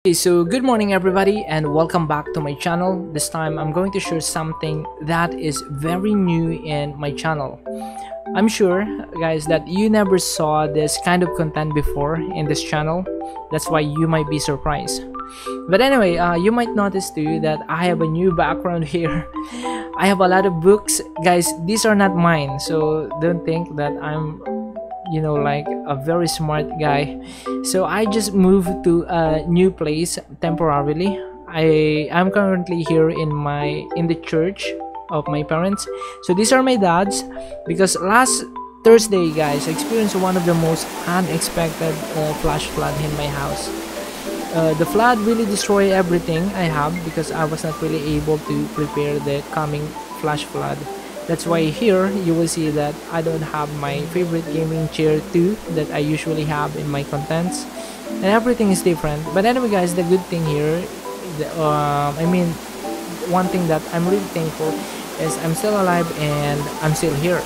Okay, so good morning everybody and welcome back to my channel. This time I'm going to share something that is very new in my channel. I'm sure guys that you never saw this kind of content before in this channel. That's why you might be surprised. But anyway, you might notice too that I have a new background here. I have a lot of books. Guys, these are not mine, so don't think that I'm like a very smart guy. So I just moved to a new place temporarily. I'm currently here in the church of my parents. So these are my dads, because last Thursday guys I experienced one of the most unexpected flash flood in my house. The flood really destroyed everything I have because I was not really able to prepare the coming flash flood. That's why here you will see that I don't have my favorite gaming chair too that I usually have in my contents, and everything is different. But anyway guys, the good thing here, one thing that I'm really thankful is I'm still alive and I'm still here.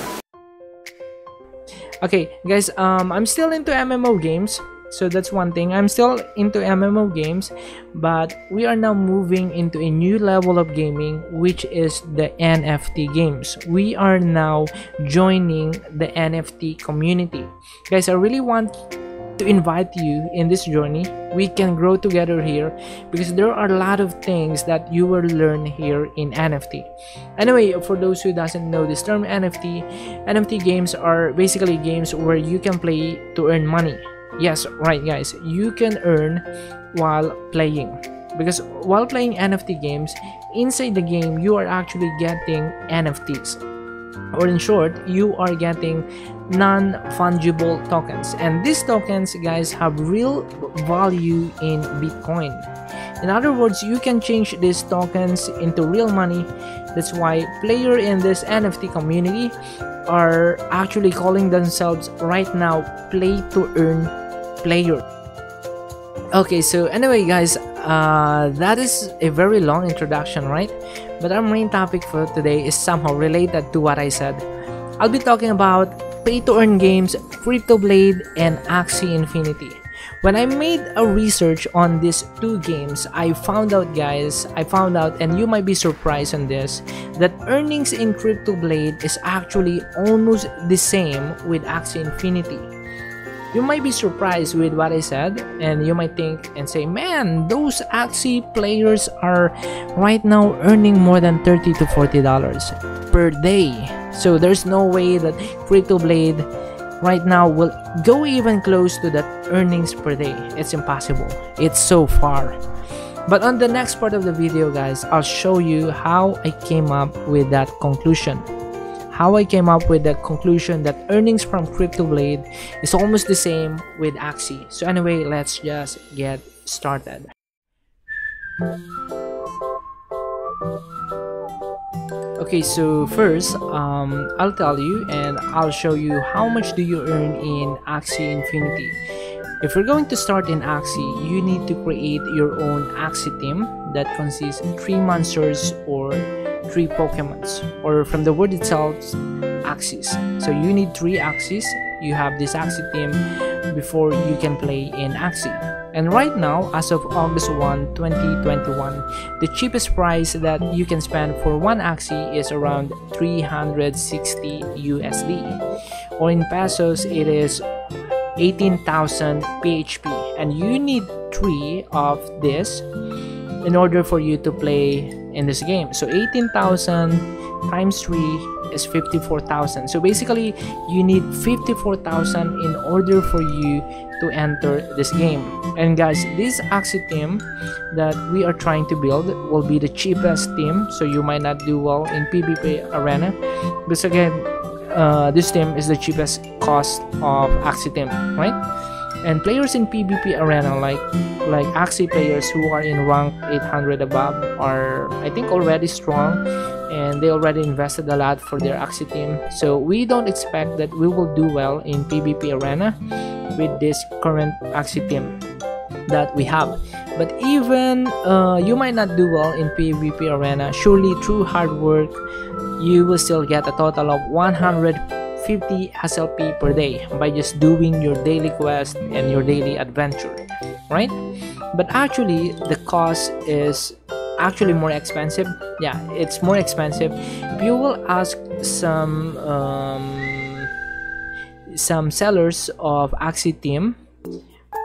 Okay guys, I'm still into MMO games. So that's one thing. I'm still into MMO games, but we are now moving into a new level of gaming, which is the NFT games. We are now joining the NFT community. Guys, I really want to invite you in this journey. We can grow together here because there are a lot of things that you will learn here in NFT. Anyway, for those who doesn't know this term NFT games are basically games where you can play to earn money. Yes, right guys, you can earn while playing, because while playing NFT games, inside the game you are actually getting NFTs, or in short, you are getting non-fungible tokens, and these tokens guys have real value in Bitcoin. In other words, you can change these tokens into real money. That's why players in this NFT community are actually calling themselves right now play to earn player. Okay, so anyway guys, that is a very long introduction, right? But our main topic for today is somehow related to what I said. I'll be talking about pay to earn games, CryptoBlade and Axie Infinity. When I made a research on these two games, I found out and you might be surprised on this, that earnings in CryptoBlade is actually almost the same with Axie Infinity. You might be surprised with what I said, and you might think and say, man, those Axie players are right now earning more than $30 to $40 per day. So there's no way that CryptoBlade right now will go even close to that earnings per day. It's impossible. It's so far. But on the next part of the video guys, I'll show you how I came up with that conclusion. How I came up with the conclusion that earnings from CryptoBlade is almost the same with Axie. So anyway, let's just get started. Okay, so first I'll tell you and I'll show you how much do you earn in Axie Infinity. If you're going to start in Axie, you need to create your own Axie team that consists of 3 monsters or 3 Pokemons, or from the word itself, Axies. So you need 3 Axies. You have this Axie team before you can play in Axie. And right now, as of August 1, 2021, the cheapest price that you can spend for one Axie is around 360 USD, or in pesos it is 18,000 PHP, and you need 3 of this in order for you to play in this game. So 18,000 times 3 is 54,000. So basically you need 54,000 in order for you to enter this game. And guys, this Axie team that we are trying to build will be the cheapest team, so you might not do well in PvP arena, because again this team is the cheapest cost of Axie team, right? And players in PvP arena like Axie players who are in rank 800 above are, I think, already strong, and they already invested a lot for their Axie team. So we don't expect that we will do well in PvP arena with this current Axie team that we have. But even you might not do well in PvP arena, surely through hard work you will still get a total of 150 SLP per day by just doing your daily quest and your daily adventure, right? but actually the cost is actually more expensive. Yeah, it's more expensive. If you will ask some sellers of Axie team,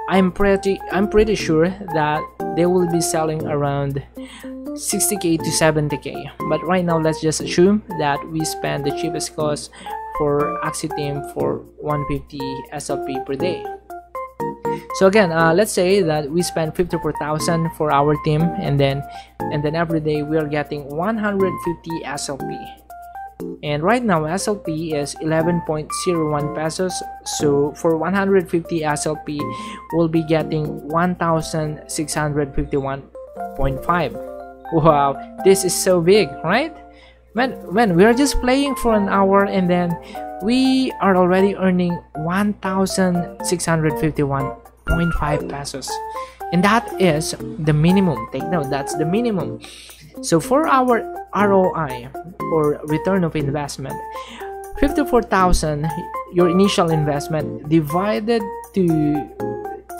I'm pretty sure that they will be selling around 60k to 70k. But right now, let's just assume that we spend the cheapest cost for Axie team for 150 SLP per day. So again, let's say that we spend 54,000 for our team, and then every day we are getting 150 SLP. And right now SLP is 11.01 pesos, so for 150 SLP we'll be getting 1,651.5. Wow, this is so big, right? When we are just playing for an hour, and then we are already earning 1,651.5 pesos, and that is the minimum. Take note, that's the minimum. So for our ROI, or return of investment, 54,000, your initial investment, divided to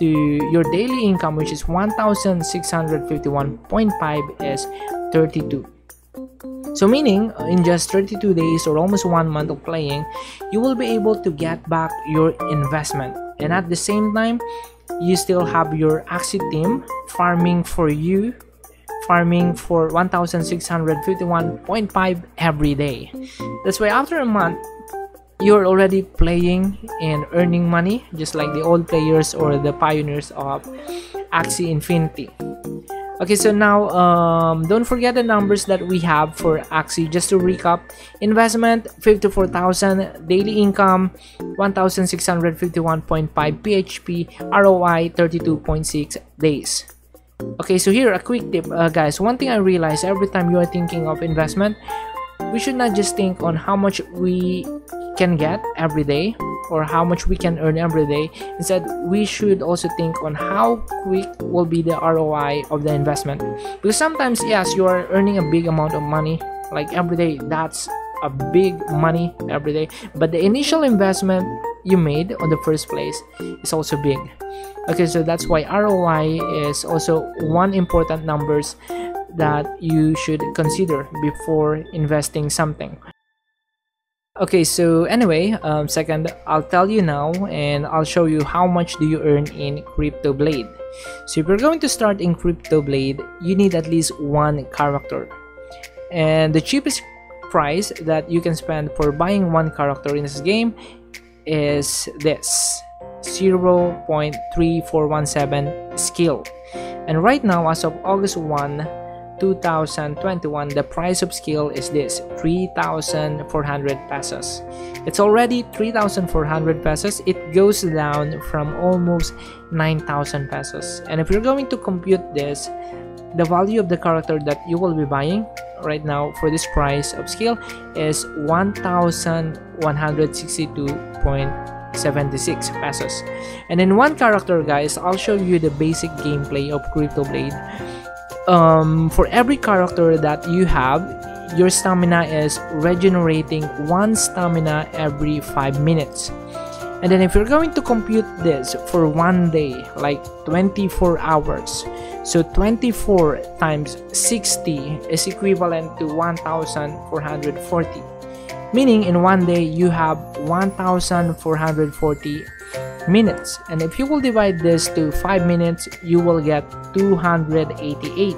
your daily income, which is 1,651.5, is 32. So meaning, in just 32 days or almost 1 month of playing, you will be able to get back your investment, and at the same time you still have your Axie team farming for you, farming for 1,651.5 every day. That's why after a month you're already playing and earning money, just like the old players or the pioneers of Axie Infinity. Okay, so now don't forget the numbers that we have for Axie. Just to recap: investment 54,000, daily income 1,651.5 PHP, ROI 32.6 days. Okay, so here a quick tip, guys. One thing I realize every time you are thinking of investment, we should not just think on how much we can get every day or how much we can earn every day. Instead, we should also think on how quick will be the ROI of the investment, because sometimes, yes, you are earning a big amount of money like every day. That's a big money every day, but the initial investment you made on the first place is also big. Okay, so that's why ROI is also one important numbers that you should consider before investing something. Okay, so anyway, second, I'll tell you now, and I'll show you how much do you earn in CryptoBlade. So if you're going to start in CryptoBlade, you need at least one character, and the cheapest price that you can spend for buying one character in this game is this 0.3417 skill. And right now, as of August 1, 2021, the price of skill is this 3,400 pesos. It's already 3,400 pesos. It goes down from almost 9,000 pesos. And if you're going to compute this, the value of the character that you will be buying right now for this price of skill is 1,162.76 pesos. And in one character, guys, I'll show you the basic gameplay of CryptoBlade. For every character that you have, your stamina is regenerating 1 stamina every 5 minutes. And then if you're going to compute this for 1 day, like 24 hours, so 24 times 60 is equivalent to 1,440. Meaning in 1 day you have 1,440 minutes. And if you will divide this to 5 minutes, you will get 288.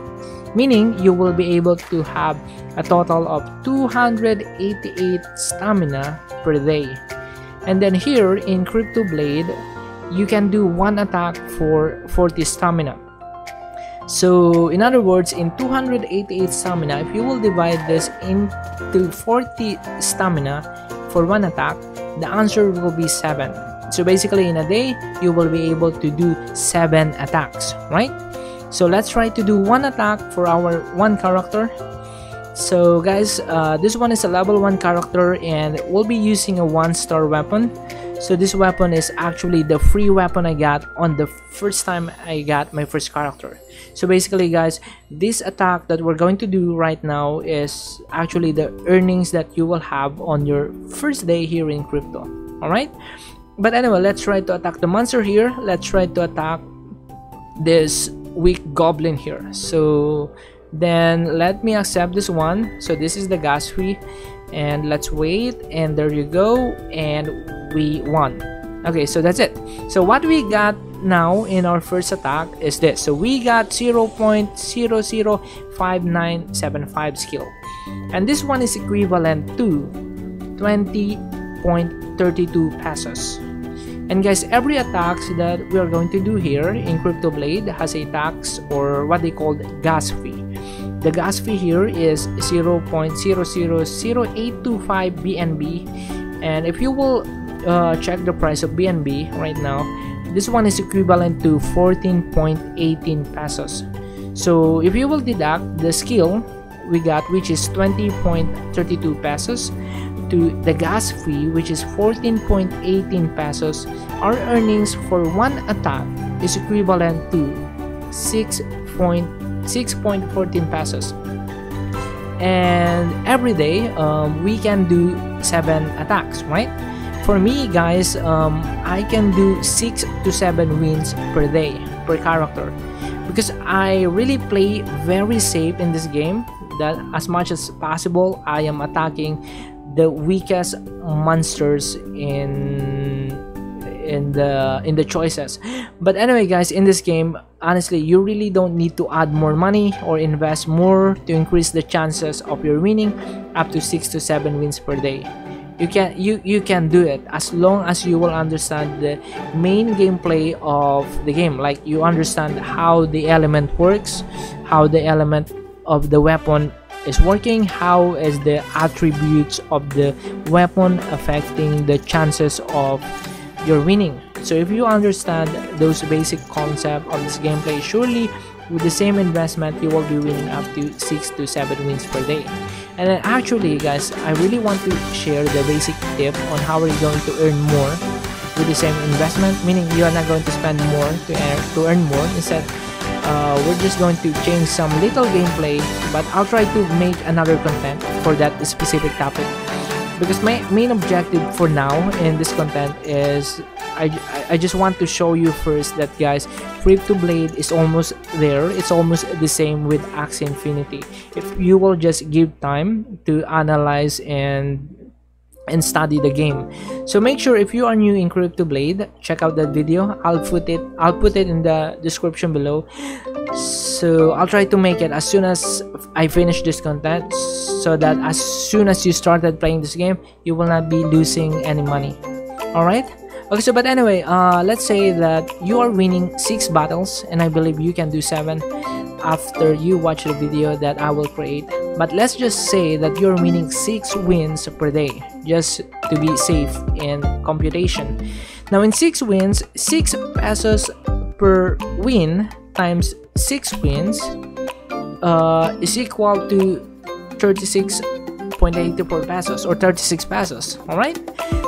Meaning you will be able to have a total of 288 stamina per day. And then here in CryptoBlade, you can do one attack for 40 stamina. So in other words, in 288 stamina, if you will divide this into 40 stamina for one attack, the answer will be 7. So basically in a day, you will be able to do 7 attacks, right? So let's try to do one attack for our one character. So guys, this one is a level 1 character, and we'll be using a 1-star weapon. So this weapon is actually the free weapon I got on the first time I got my first character. So basically, guys, this attack that we're going to do right now is actually the earnings that you will have on your first day here in crypto. Alright? But anyway, let's try to attack the monster here. Let's try to attack this weak goblin here. So then let me accept this one. So this is the gas fee, and let's wait, and there you go, and we won. Okay, so that's it. So what we got now in our first attack is this. So we got 0.005975 skill, and this one is equivalent to 20.32 pesos. And guys, every attacks that we are going to do here in CryptoBlade has a tax, or what they call gas fee. The gas fee here is 0.000825 BNB, and if you will check the price of BNB right now, this one is equivalent to 14.18 pesos. So if you will deduct the skill we got, which is 20.32 pesos, to the gas fee, which is 14.18 pesos, our earnings for one attack is equivalent to 6.14 pesos. And every day we can do 7 attacks, right? For me, guys, I can do 6 to 7 wins per day per character, because I really play very safe in this game, that as much as possible I am attacking the weakest monsters in the choices. But anyway, guys, in this game, honestly, you really don't need to add more money or invest more to increase the chances of your winning up to 6 to 7 wins per day. You can do it as long as you will understand the main gameplay of the game. Like, you understand how the element works, how the element of the weapon is working, how is the attributes of the weapon affecting the chances of your winning. So if you understand those basic concepts of this gameplay, surely with the same investment you will be winning up to 6 to 7 wins per day. And then actually, guys, I really want to share the basic tip on how we're going to earn more with the same investment, meaning you are not going to spend more to earn more. Instead, we're just going to change some little gameplay, but I'll try to make another content for that specific topic, because my main objective for now in this content is I just want to show you first that, guys, CryptoBlade is almost there. It's almost the same with Axie Infinity if you will just give time to analyze and study the game. So make sure, if you are new in CryptoBlade, check out that video. I'll put it in the description below. So I'll try to make it as soon as I finish this content, so that as soon as you started playing this game, you will not be losing any money. Alright? Okay, so but anyway, let's say that you are winning 6 battles, and I believe you can do 7 after you watch the video that I will create. But let's just say that you're winning 6 wins per day, just to be safe in computation. Now in 6 wins, 6 pesos per win times 6 wins is equal to 36.84 pesos, or 36 pesos. Alright,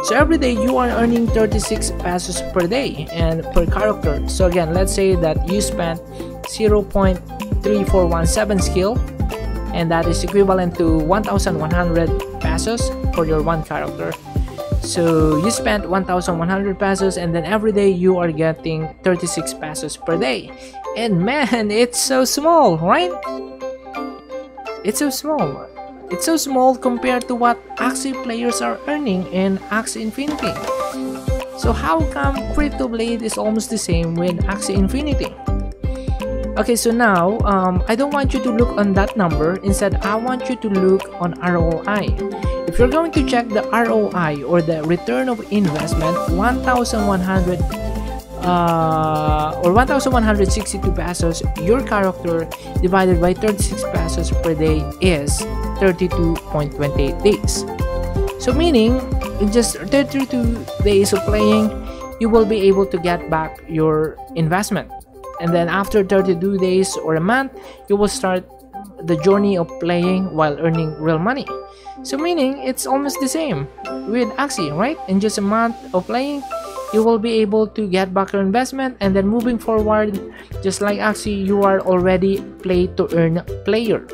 so every day you are earning 36 pesos per day and per character. So again, let's say that you spent 0.3417 skill, and that is equivalent to 1,100 pesos for your one character. So you spent 1,100 pesos, and then every day you are getting 36 pesos per day. And man, it's so small, right? It's so small. It's so small compared to what Axie players are earning in Axie Infinity. So how come CryptoBlade is almost the same with Axie Infinity? Okay, so now I don't want you to look on that number. Instead, I want you to look on ROI. If you're going to check the ROI, or the return of investment, 1,100 or 1,162 pesos, your character divided by 36 pesos per day is 32.28 days. So meaning, in just 32 days of playing, you will be able to get back your investment. And then after 32 days or a month, you will start the journey of playing while earning real money. So meaning, it's almost the same with Axie, right? In just a month of playing, you will be able to get back your investment, and then moving forward, just like Axie, you are already play to earn player.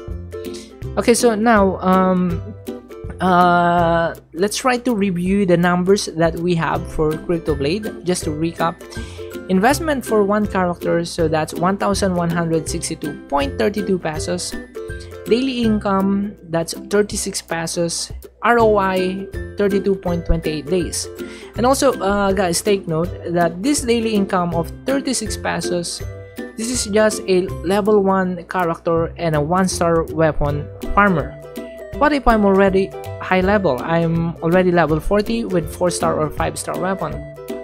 Okay, so now let's try to review the numbers that we have for CryptoBlade. Just to recap, Investment for one character, so that's 1,162.32 pesos. Daily income, that's 36 pesos. ROI, 32.28 days. And also, guys, take note that this daily income of 36 pesos, this is just a level 1 character and a 1-star weapon farmer. What if I'm already high level? I'm already level 40 with 4-star or 5-star weapon.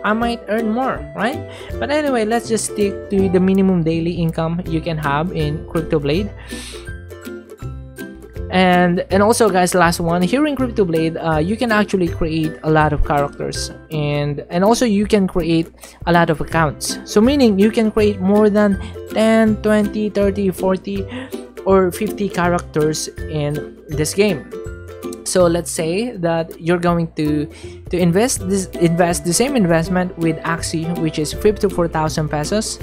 I might earn more, right? But anyway, let's just stick to the minimum daily income you can have in CryptoBlade. And also, guys, last one, here in CryptoBlade, you can actually create a lot of characters, and also you can create a lot of accounts. So meaning you can create more than 10, 20, 30, 40 or 50 characters in this game. So let's say that you're going to invest the same investment with Axie, which is 54,000 pesos.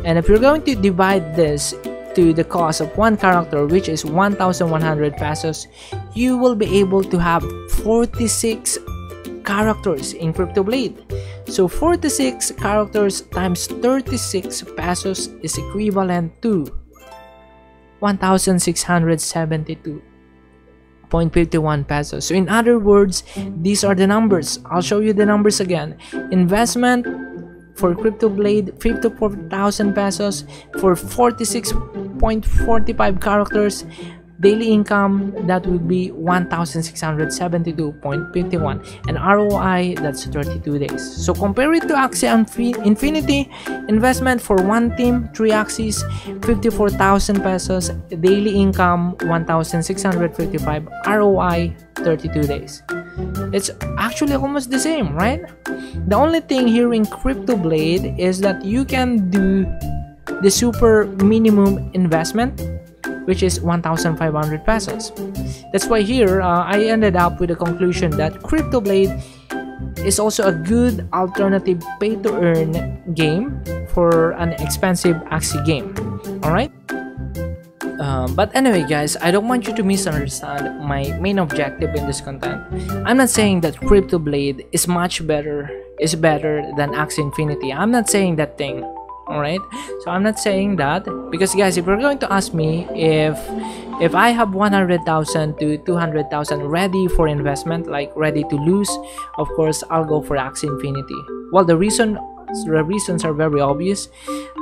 And if you're going to divide this to the cost of one character, which is 1,100 pesos, you will be able to have 46 characters in CryptoBlade. So 46 characters times 36 pesos is equivalent to 1,672.51 pesos. So in other words, these are the numbers. I'll show you the numbers again. Investment for CryptoBlade, 54,000 pesos for 46.45 characters. Daily income, that would be 1,672.51, and ROI, that's 32 days. So compare it to Axie Infinity. Investment for one team, 3 Axies, 54,000 pesos. Daily income, 1,655. ROI, 32 days. It's actually almost the same, right? The only thing here in CryptoBlade is that you can do the super minimum investment, which is 1,500 pesos. That's why here I ended up with the conclusion that CryptoBlade is also a good alternative pay-to-earn game for an expensive Axie game. Alright? But anyway, guys, I don't want you to misunderstand my main objective in this content. I'm not saying that CryptoBlade is better than Axie Infinity. I'm not saying that thing. Alright, so I'm not saying that, because guys, if you're going to ask me if I have 100,000 to 200,000 ready for investment, like ready to lose, of course I'll go for Axie Infinity. Well, the reasons are very obvious.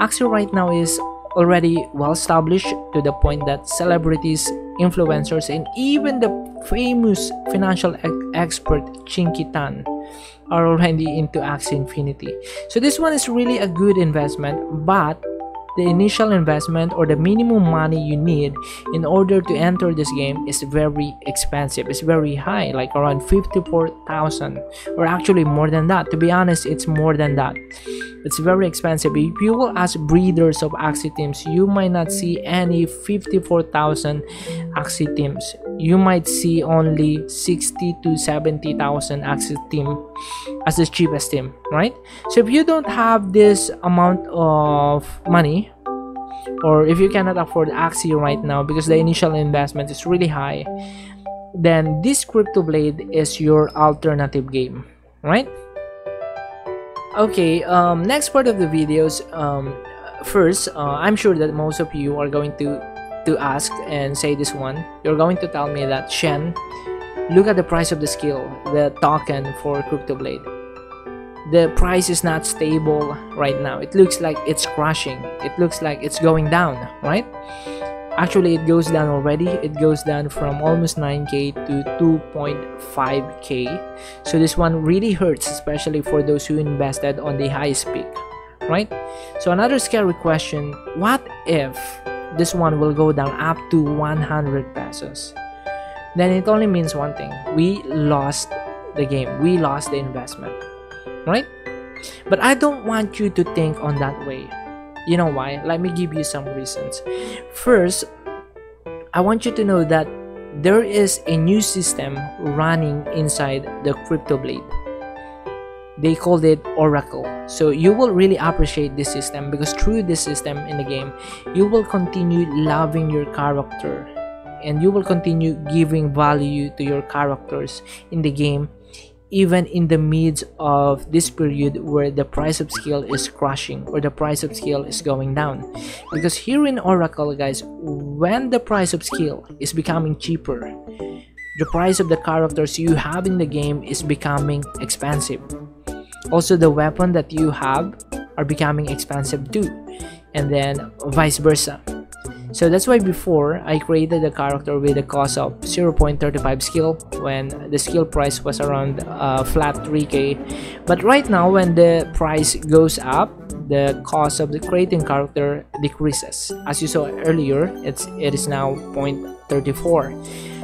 Axie right now is already well established to the point that celebrities, influencers, and even the famous financial expert Chinky Tan are already into Axie Infinity. So this one is really a good investment, but the initial investment or the minimum money you need in order to enter this game is very expensive. It's very high, like around 54,000, or actually more than that. To be honest, it's more than that. It's very expensive. If you will ask breeders of Axie teams, you might not see any 54,000 Axie teams. You might see only 60 to 70,000 Axie team as the cheapest team, right? So if you don't have this amount of money, or if you cannot afford Axie right now because the initial investment is really high, then this CryptoBlade is your alternative game, right? Okay, next part of the videos. First, I'm sure that most of you are going to ask and say this one. You're going to tell me that, Shen, look at the price of the skill, the token for CryptoBlade. The price is not stable right now. It looks like it's crashing. It looks like it's going down, right? Actually, it goes down already. It goes down from almost 9k to 2.5k. So this one really hurts, especially for those who invested on the highest peak, right? So another scary question, what if this one will go down up to 100 pesos? Then it only means one thing. We lost the game. We lost the investment, right? But I don't want you to think on that way. You know why? Let me give you some reasons. First, I want you to know that there is a new system running inside the CryptoBlade. They called it Oracle. So you will really appreciate this system, because through this system in the game, you will continue loving your character and you will continue giving value to your characters in the game, even in the midst of this period where the price of skill is crashing or the price of skill is going down. Because here in Oracle, guys, when the price of skill is becoming cheaper, the price of the characters you have in the game is becoming expensive. Also, the weapon that you have are becoming expensive too, and then vice versa. So that's why before I created a character with a cost of 0.35 skill when the skill price was around flat 3k. But right now, when the price goes up, the cost of the creating character decreases. As you saw earlier, it is now 0.34.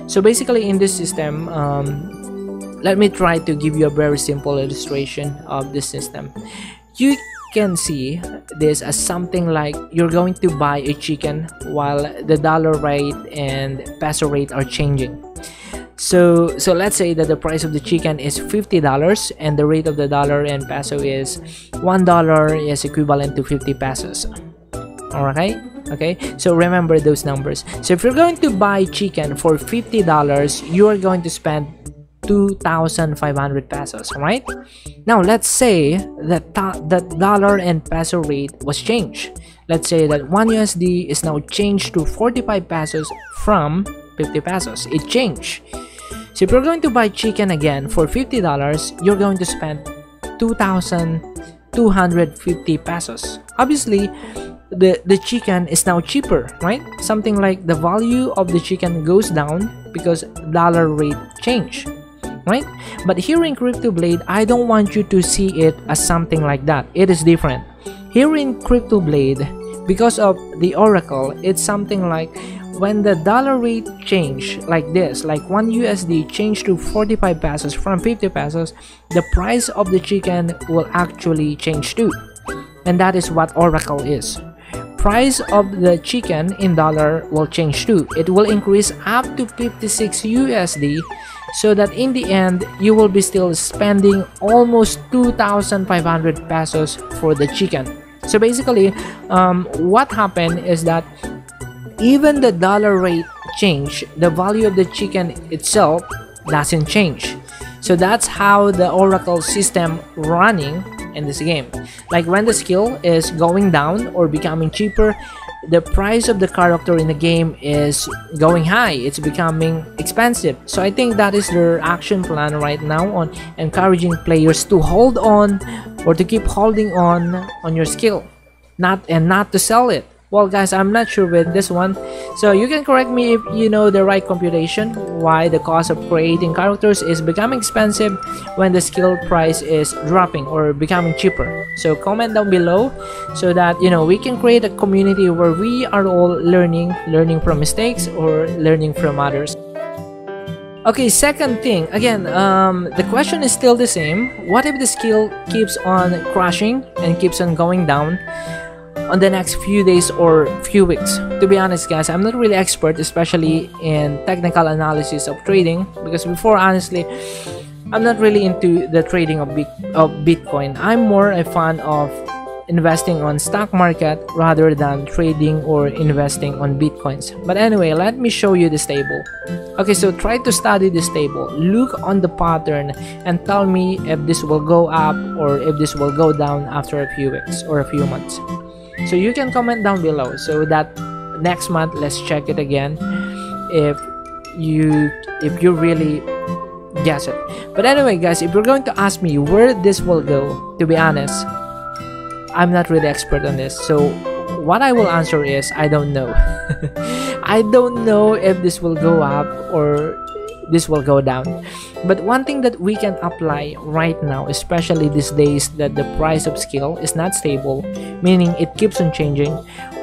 So basically in this system, let me try to give you a very simple illustration of this system. You can see this as something like you're going to buy a chicken while the dollar rate and peso rate are changing. So let's say that the price of the chicken is $50 and the rate of the dollar and peso is $1 is equivalent to 50 pesos. Alright, okay, so remember those numbers. So if you're going to buy chicken for $50, you are going to spend 2,500 pesos, right? Now let's say that that dollar and peso rate was changed. Let's say that 1 USD is now changed to 45 pesos from 50 pesos. It changed. So if you're going to buy chicken again for $50, you're going to spend 2,250 pesos. Obviously, the chicken is now cheaper, right? Something like the value of the chicken goes down because dollar rate change, right? But here in CryptoBlade, I don't want you to see it as something like that. It is different. Here in CryptoBlade, because of the Oracle, it's something like when the dollar rate change like this, like 1 USD changed to 45 pesos from 50 pesos, the price of the chicken will actually change too. And that is what Oracle is. Price of the chicken in dollar will change too. It will increase up to 56 USD, so that in the end you will be still spending almost 2,500 pesos for the chicken. So basically, what happened is that even the dollar rate change, the value of the chicken itself doesn't change. So that's how the Oracle system running in this game. Like when the skill is going down or becoming cheaper, the price of the character in the game is going high. It's becoming expensive. So I think that is their action plan right now on encouraging players to hold on or to keep holding on your skill, not to sell it. Well guys, I'm not sure with this one, so you can correct me if you know the right computation why the cost of creating characters is becoming expensive when the skill price is dropping or becoming cheaper. So comment down below so that we can create a community where we are all learning from mistakes or learning from others. Okay, second thing, again, the question is still the same. What if the skill keeps on crashing and keeps on going down on the next few days or few weeks? To be honest guys, I'm not really expert, especially in technical analysis of trading, because before, honestly, I'm not really into the trading of Bitcoin. I'm more a fan of investing on stock market rather than trading or investing on Bitcoins. But anyway, let me show you this table. Okay, so try to study this table, look on the pattern and tell me if this will go up or if this will go down after a few weeks or a few months. So you can comment down below so that next month let's check it again if you really guess it. But anyway guys, if you're going to ask me where this will go, to be honest, I'm not really expert on this. So what I will answer is I don't know. I don't know if this will go up or this will go down. But one thing that we can apply right now, especially these days that the price of skill is not stable, meaning it keeps on changing,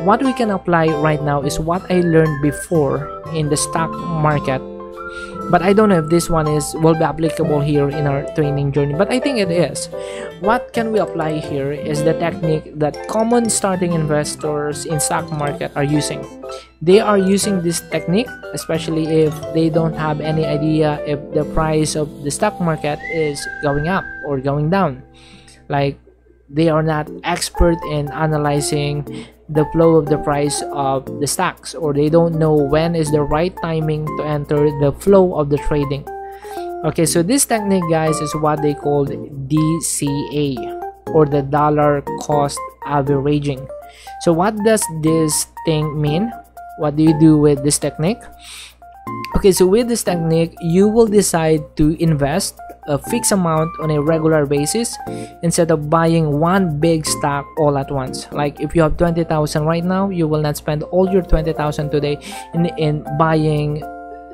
what we can apply right now is what I learned before in the stock market. But I don't know if this one will be applicable here in our training journey, but I think it is. What can we apply here is the technique that common starting investors in stock market are using. They are using this technique, especially if they don't have any idea if the price of the stock market is going up or going down. Like they are not expert in analyzing the flow of the price of the stocks, or they don't know when is the right timing to enter the flow of the trading. Okay, so this technique, guys, is what they call DCA, or the dollar cost averaging. So what does this thing mean? What do you do with this technique? Okay, so with this technique, you will decide to invest a fixed amount on a regular basis instead of buying one big stock all at once. Like if you have 20,000 right now, you will not spend all your 20,000 today in buying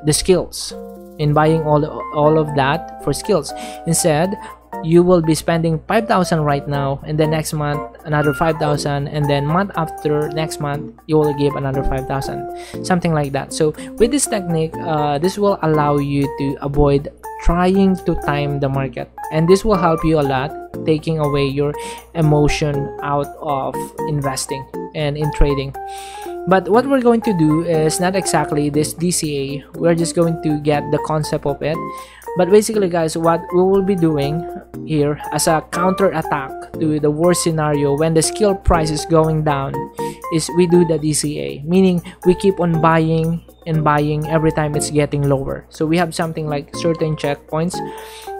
the skills, in buying all of that for skills. Instead, you will be spending 5,000 right now, and then next month another 5,000, and then month after next month you will give another 5,000, something like that. So with this technique, this will allow you to avoid trying to time the market, and this will help you a lot, taking away your emotion out of investing and in trading. But what we're going to do is not exactly this DCA. We're just going to get the concept of it. But basically, guys, what we will be doing here as a counter attack to the worst scenario when the skill price is going down is we do the DCA, meaning we keep on buying and buying every time it's getting lower. So we have something like certain checkpoints,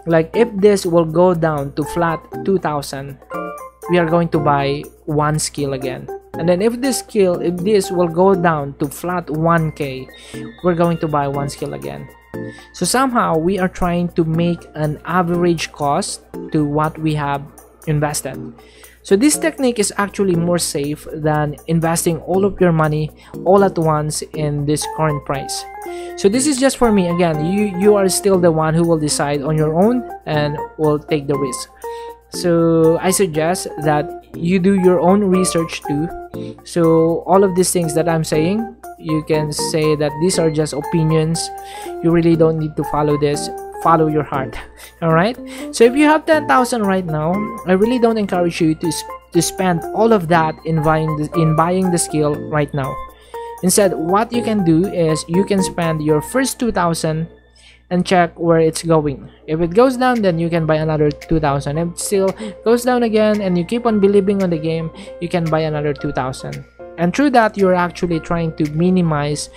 like if this will go down to flat 2,000, we are going to buy one skill again. And then if this will go down to flat 1k, we're going to buy one skill again. So somehow we are trying to make an average cost to what we have invested. So this technique is actually more safe than investing all of your money all at once in this current price. So this is just for me. Again, you are still the one who will decide on your own and will take the risk. So I suggest that you do your own research too. So all of these things that I'm saying, you can say that these are just opinions. You really don't need to follow this. Follow your heart. All right, so if you have 10,000 right now, I really don't encourage you to spend all of that in buying the skill right now. Instead, what you can do is you can spend your first 2,000 and check where it's going. If it goes down, then you can buy another 2,000. If it still goes down again and you keep on believing on the game, you can buy another 2,000. And through that, you're actually trying to minimize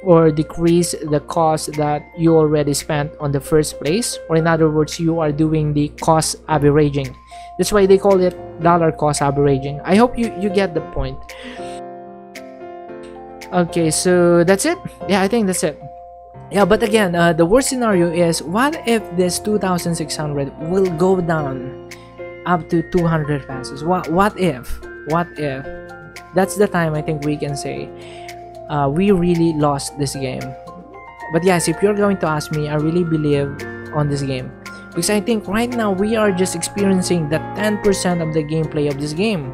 or decrease the cost that you already spent on the first place, or in other words, you are doing the cost averaging. That's why they call it dollar cost averaging. I hope you get the point. Okay, so that's it. Yeah, I think that's it. Yeah, but again, the worst scenario is, what if this 2,600 will go down up to 200 pesos? What if? That's the time I think we can say we really lost this game. But yes, if you're going to ask me, I really believe on this game, because I think right now we are just experiencing the 10% of the gameplay of this game.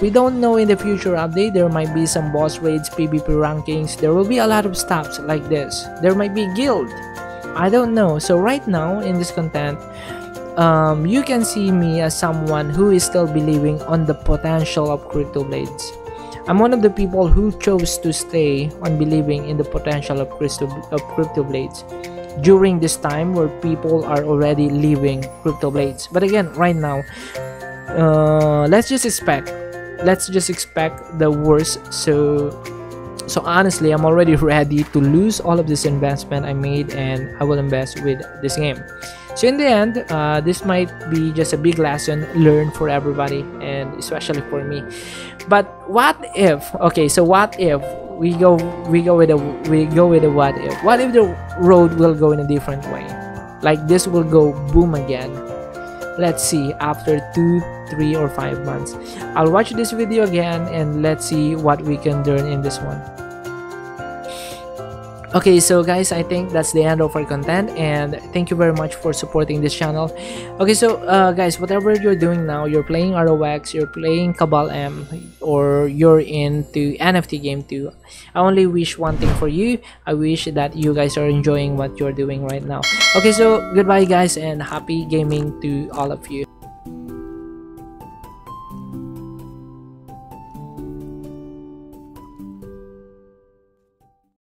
We don't know in the future update, there might be some boss raids, PvP rankings, there will be a lot of stuff like this. There might be guild, I don't know. So right now in this content, you can see me as someone who is still believing on the potential of CryptoBlades. I'm one of the people who chose to stay on believing in the potential of CryptoBlades during this time where people are already leaving CryptoBlades. But again, right now, let's just expect the worst. So honestly, I'm already ready to lose all of this investment I made, and I will invest with this game. So in the end, this might be just a big lesson learned for everybody, and especially for me. But what if? Okay, so what if we go with a what if? What if the road will go in a different way? Like this will go boom again. Let's see after 2, 3 or 5 months. I'll watch this video again and let's see what we can learn in this one. Okay, so guys, I think that's the end of our content, and thank you very much for supporting this channel. Okay, so guys, whatever you're doing now, you're playing ROX, you're playing Cabal M, or you're into NFT game too, I only wish one thing for you. I wish that you guys are enjoying what you're doing right now. Okay, so goodbye guys, and happy gaming to all of you.